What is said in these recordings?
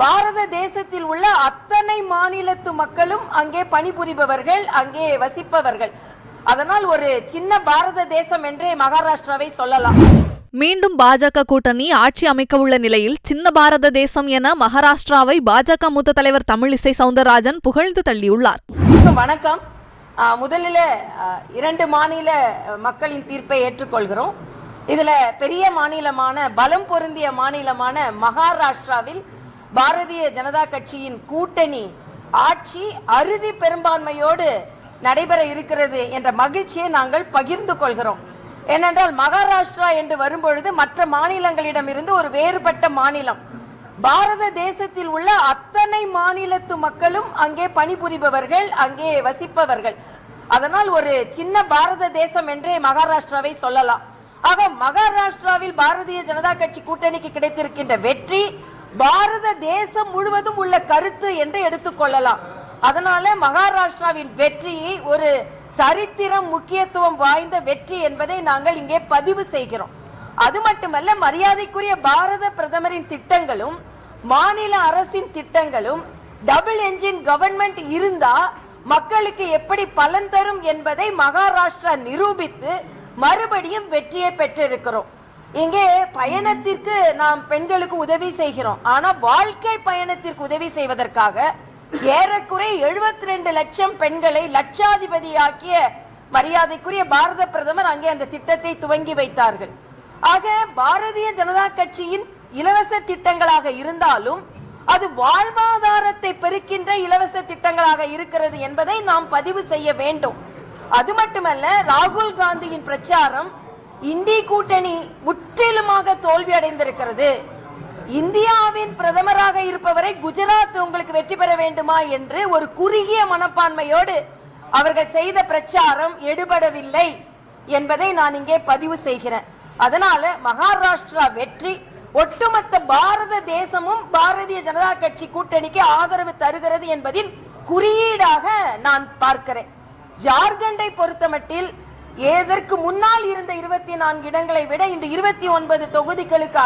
பாரத தேசத்தில் உள்ள அத்தனை மாநிலத்து மக்களும் அங்கே பணிபுரிபவர்கள், அங்கே வசிப்பவர்கள். அதனால் ஒரு சின்ன பாரத தேசம் என்றே மகாராஷ்டிராவை சொல்லலாம். மீண்டும் பாஜக கூட்டணி ஆட்சி அமைக்க உள்ள நிலையில் சின்ன பாரத தேசம் என மகாராஷ்டிராவை பாஜக மூத்த தலைவர் தமிழிசை சவுந்தரராஜன் புகழ்ந்து தள்ளியுள்ளார். வணக்கம். முதலில் 2 மாநில மக்களின் தீர்ப்பை ஏற்றுக்கொள்கிறோம். இதுல பெரிய மாநிலமான, பலம் பொருந்திய மாநிலமான மகாராஷ்டிராவில் பாரதிய ஜனதா கட்சியின் கூட்டணி ஆட்சி அறுதி பெரும்பான்மையோடு நடைபெற இருக்கிறது என்ற மகிழ்ச்சியை நாங்கள் பகிர்ந்து கொள்கிறோம். ஏனென்றால் மகாராஷ்டிரா என்று வரும்பொழுது மற்ற மாநிலங்களிடமிருந்து ஒரு வேறுபட்ட மாநிலம். பாரத தேசத்தில் உள்ள அத்தனை மாநிலத்து மக்களும் அங்கே பணிபுரிபவர்கள், அங்கே வசிப்பவர்கள். அதனால் ஒரு சின்ன பாரத தேசம் என்றே மகாராஷ்டிராவை சொல்லலாம். ஆக மகாராஷ்டிராவில் பாரதிய ஜனதா கட்சி கூட்டணிக்கு கிடைத்திருக்கின்ற வெற்றி பாரத தேசம் முழுவதும் உள்ள கருத்து என்று எடுத்துக்கொள்ளலாம். அதனால மகாராஷ்டிராவின் வெற்றியை ஒரு சரித்திரம், முக்கியத்துவம் வாய்ந்த வெற்றி என்பதை நாங்கள் இங்கே பதிவு செய்கிறோம். அது மட்டுமல்ல, மரியாதைக்குரிய பாரத பிரதமரின் திட்டங்களும் மாநில அரசின் திட்டங்களும் டபுள் என்ஜின் கவர்மெண்ட் இருந்தா மக்களுக்கு எப்படி பலன் தரும் என்பதை மகாராஷ்டிரா நிரூபித்து மறுபடியும் வெற்றியை பெற்றிருக்கிறோம். இங்கே பயணத்திற்கு நாம் பெண்களுக்கு உதவி செய்கிறோம். ஆனா வாழ்க்கை பயணத்திற்கு உதவி செய்வதற்காக ஏறக்குறை 72 லட்சம் பெண்களை லட்சாதிபதியாக்கிய மரியாதைக்குரிய பாரத பிரதமர் அங்கே அந்த திட்டத்தை துவங்கி வைத்தார்கள். ஆக பாரதிய ஜனதா கட்சியின் இலவச திட்டங்களாக இருந்தாலும் அது வாழ்வாதாரத்தை பெருக்கின்ற இலவச திட்டங்களாக இருக்கிறது என்பதை நாம் பதிவு செய்ய வேண்டும். அது மட்டுமல்ல, ராகுல் காந்தியின் பிரச்சாரம் இந்தி கூட்டணி முற்றிலுமாக தோல்வி அடைந்திருக்கிறது. இந்தியாவின் பிரதமராக இருப்பவரை குஜராத் உங்களுக்கு வெற்றி பெற வேண்டுமா என்று ஒரு குறுகிய மனப்பான்மையோடு அவர்கள் செய்த பிரச்சாரம் எடுபடவில்லை என்பதை நான் இங்கே பதிவு செய்கிறேன். அதனால மகாராஷ்டிரா வெற்றி ஒட்டுமொத்த பாரத தேசமும் பாரதிய ஜனதா கட்சி கூட்டணிக்கு ஆதரவு தருகிறது என்பதின் குறியீடாக நான் பார்க்கிறேன். ஜார்க்கண்டை பொறுத்தமட்டில் ஏதற்கு முன்னால் இருந்த 24 இடங்களை விட இன்று 29 தொகுதிகளுக்கு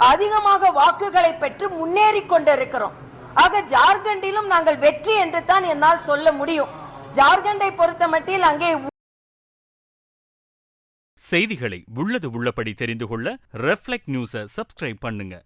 அதிகமாக வாக்குகளை பெற்று முன்னேறி கொண்டிருக்கிறோம். ஆக ஜார்க்கண்டிலும் நாங்கள் வெற்றி என்று தான் என்னால் சொல்ல முடியும். ஜார்க்கண்டை பொறுத்தமட்டில் அங்கே செய்திகளை உள்ளது உள்ளபடி தெரிந்து கொள்ள ரெஃப்ளெக்ட் நியூஸை சப்ஸ்கிரைப் பண்ணுங்க.